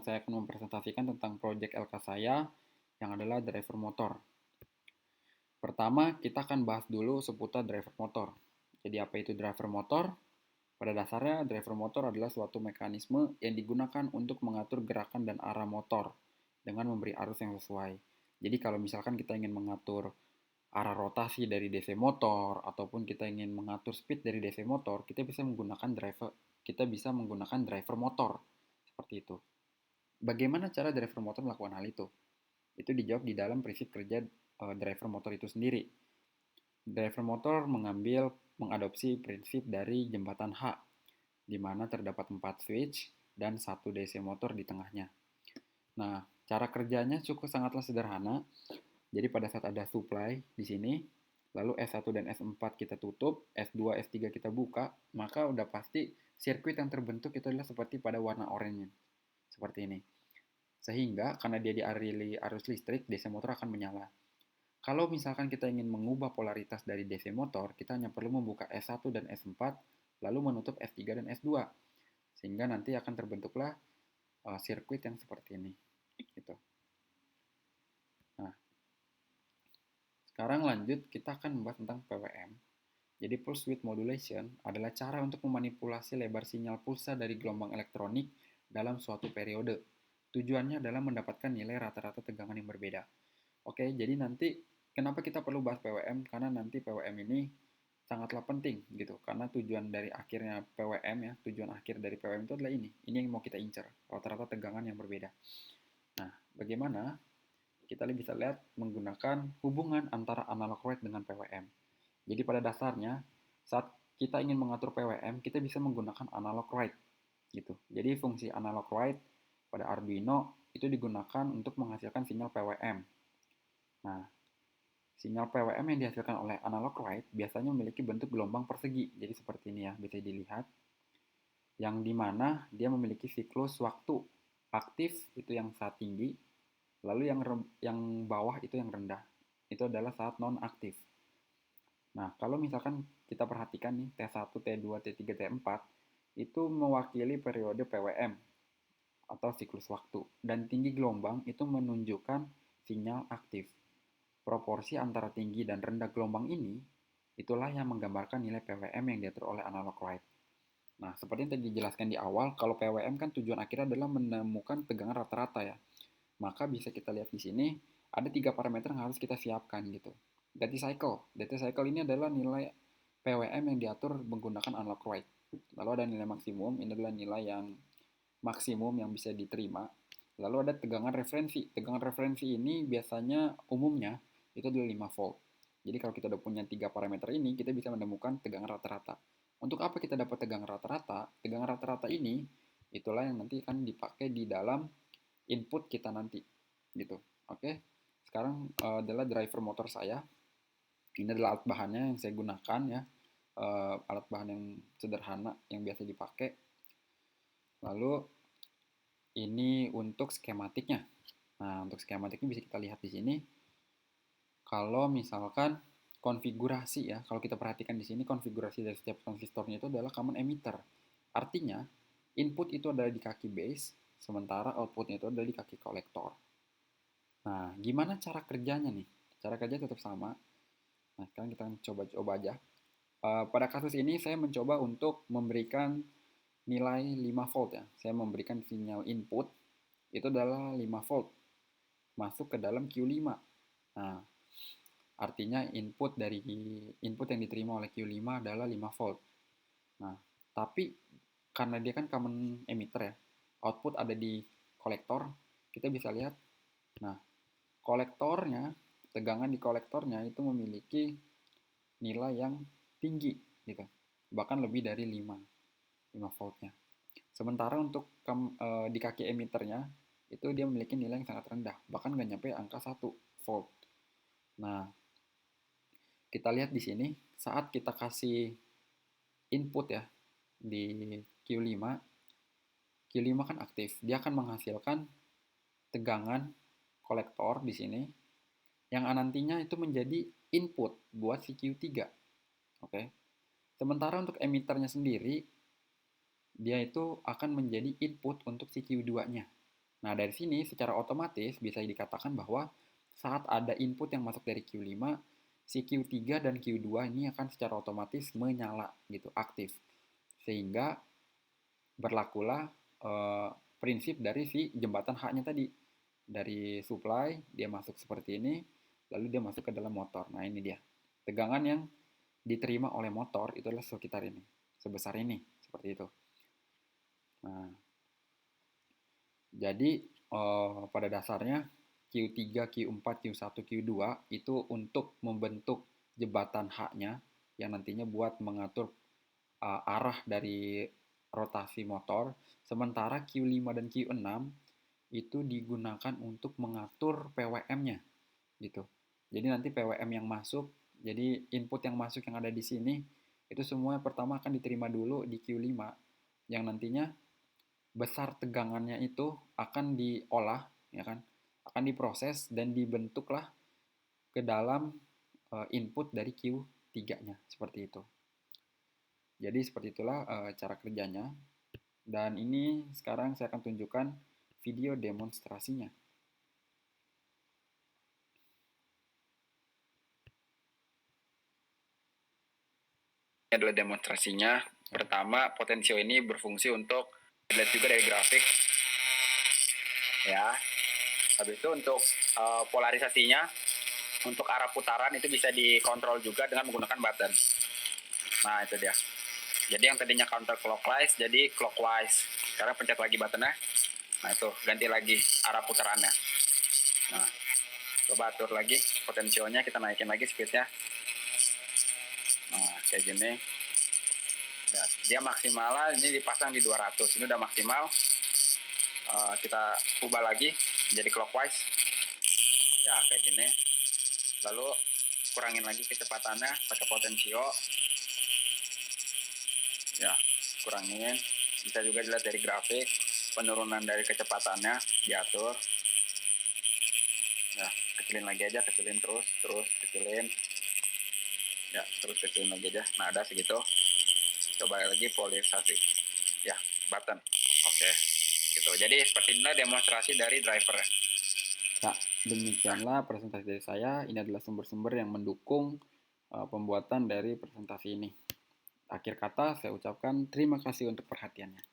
saya akan mempresentasikan tentang proyek LK saya yang adalah driver motor. Pertama, kita akan bahas dulu seputar driver motor. Jadi apa itu driver motor? Pada dasarnya, driver motor adalah suatu mekanisme yang digunakan untuk mengatur gerakan dan arah motor dengan memberi arus yang sesuai. Jadi kalau misalkan kita ingin mengatur arah rotasi dari DC motor ataupun kita ingin mengatur speed dari DC motor, kita bisa menggunakan driver motor seperti itu. Bagaimana cara driver motor melakukan hal itu? Itu dijawab di dalam prinsip kerja driver motor itu sendiri. Driver motor mengadopsi prinsip dari jembatan H, di mana terdapat 4 switch dan 1 DC motor di tengahnya. Nah, cara kerjanya cukup sangatlah sederhana. Jadi pada saat ada supply di sini, lalu S1 dan S4 kita tutup, S2, S3 kita buka, maka udah pasti sirkuit yang terbentuk itu adalah seperti pada warna oranye. Seperti ini. Sehingga karena dia dialiri arus listrik, DC motor akan menyala. Kalau misalkan kita ingin mengubah polaritas dari DC motor, kita hanya perlu membuka S1 dan S4, lalu menutup S3 dan S2. Sehingga nanti akan terbentuklah sirkuit yang seperti ini. Gitu. Nah, sekarang lanjut kita akan membahas tentang PWM. Jadi pulse width modulation adalah cara untuk memanipulasi lebar sinyal pulsa dari gelombang elektronik dalam suatu periode. Tujuannya adalah mendapatkan nilai rata-rata tegangan yang berbeda. Oke, jadi nanti kenapa kita perlu bahas PWM? Karena nanti PWM ini sangatlah penting gitu. Karena tujuan dari akhirnya PWM ya, tujuan akhir dari PWM itu adalah ini. Ini yang mau kita incar, rata-rata tegangan yang berbeda. Nah, bagaimana? Kita bisa lihat menggunakan hubungan antara analog rate dengan PWM. Jadi pada dasarnya saat kita ingin mengatur PWM, kita bisa menggunakan analog rate gitu. Jadi fungsi analog rate pada Arduino itu digunakan untuk menghasilkan sinyal PWM. Nah, sinyal PWM yang dihasilkan oleh analog rate biasanya memiliki bentuk gelombang persegi. Jadi seperti ini ya, bisa dilihat. Yang dimana dia memiliki siklus waktu aktif itu yang saat tinggi, lalu yang bawah itu yang rendah. Itu adalah saat non aktif. Nah, kalau misalkan kita perhatikan nih T1, T2, T3, T4 itu mewakili periode PWM atau siklus waktu, dan tinggi gelombang itu menunjukkan sinyal aktif. Proporsi antara tinggi dan rendah gelombang ini itulah yang menggambarkan nilai PWM yang diatur oleh analog rate. Nah, seperti yang tadi dijelaskan di awal, kalau PWM kan tujuan akhirnya adalah menemukan tegangan rata-rata ya. Maka bisa kita lihat di sini ada 3 parameter yang harus kita siapkan gitu. Duty cycle. Duty cycle ini adalah nilai PWM yang diatur menggunakan analog rate. Lalu ada nilai maksimum, ini adalah nilai yang maksimum yang bisa diterima. Lalu ada tegangan referensi. Tegangan referensi ini biasanya umumnya itu adalah 5 volt. Jadi kalau kita udah punya 3 parameter ini, kita bisa menemukan tegangan rata-rata. Untuk apa kita dapat tegangan rata-rata? Tegangan rata-rata ini itulah yang nanti akan dipakai di dalam input kita nanti gitu. Oke. Sekarang adalah driver motor saya. Ini adalah alat bahannya yang saya gunakan ya. Alat bahan yang sederhana yang biasa dipakai. Lalu ini untuk skematiknya. Nah, untuk skematiknya bisa kita lihat di sini. Kalau misalkan konfigurasi ya, kalau kita perhatikan di sini konfigurasi dari setiap transistornya itu adalah common emitter. Artinya, input itu adalah di kaki base, sementara outputnya itu adalah di kaki kolektor. Nah, gimana cara kerjanya nih? Cara kerja tetap sama. Nah, sekarang kita coba aja. Pada kasus ini saya mencoba untuk memberikan nilai 5 volt ya. Saya memberikan sinyal input itu adalah 5 volt masuk ke dalam Q5. Nah, artinya input yang diterima oleh Q5 adalah 5 volt. Nah, tapi karena dia kan common emitter ya, output ada di kolektor, kita bisa lihat. Nah, kolektornya, tegangan di kolektornya itu memiliki nilai yang tinggi gitu. Bahkan lebih dari 5 voltnya. Sementara untuk di kaki emitternya itu dia memiliki nilai yang sangat rendah, bahkan nggak nyampe angka 1 volt. Nah, kita lihat di sini saat kita kasih input ya di Q5, Q5 kan aktif, dia akan menghasilkan tegangan kolektor di sini yang nantinya itu menjadi input buat si Q3. Oke. Sementara untuk emiternya sendiri dia itu akan menjadi input untuk si Q2-nya. Nah, dari sini secara otomatis bisa dikatakan bahwa saat ada input yang masuk dari Q5, si Q3 dan Q2 ini akan secara otomatis menyala gitu, aktif. Sehingga berlakulah prinsip dari si jembatan H-nya tadi. Dari supply dia masuk seperti ini, lalu dia masuk ke dalam motor. Nah, ini dia. Tegangan yang diterima oleh motor itu adalah sekitar ini, sebesar ini, seperti itu. Nah, jadi pada dasarnya Q3, Q4, Q1, Q2 itu untuk membentuk jembatan H-nya yang nantinya buat mengatur arah dari rotasi motor, sementara Q5 dan Q6 itu digunakan untuk mengatur PWM-nya gitu. Jadi nanti PWM yang masuk, jadi input yang masuk yang ada di sini itu semua pertama akan diterima dulu di Q5 yang nantinya besar tegangannya itu akan diolah, ya kan, akan diproses dan dibentuklah ke dalam input dari Q3-nya seperti itu. Jadi seperti itulah cara kerjanya. Dan ini sekarang saya akan tunjukkan video demonstrasinya. Ini adalah demonstrasinya. Pertama, potensio ini berfungsi untuk dilihat juga dari grafik. Ya. Habis itu untuk polarisasinya, untuk arah putaran itu bisa dikontrol juga dengan menggunakan button. Nah, itu dia. Jadi yang tadinya counterclockwise jadi clockwise. Sekarang pencet lagi buttonnya. Nah, itu ganti lagi arah putarannya. Nah, coba atur lagi potensionya, kita naikin lagi speednya. Nah, kayak gini. Ya, dia maksimal ini dipasang di 200. Ini udah maksimal. Kita ubah lagi jadi clockwise. Ya, kayak gini. Lalu kurangin lagi kecepatannya pakai potensio. Ya, kurangin. Bisa juga dilihat dari grafik penurunan dari kecepatannya diatur. Ya, kecilin lagi aja, kecilin terus kecilin. Ya, terus kecilin lagi aja. Nah, ada segitu. Coba lagi polarisasi. Ya, button. Oke. Gitu. Jadi seperti inilah demonstrasi dari driver. Ya, demikianlah presentasi dari saya. Ini adalah sumber-sumber yang mendukung pembuatan dari presentasi ini. Akhir kata saya ucapkan terima kasih untuk perhatiannya.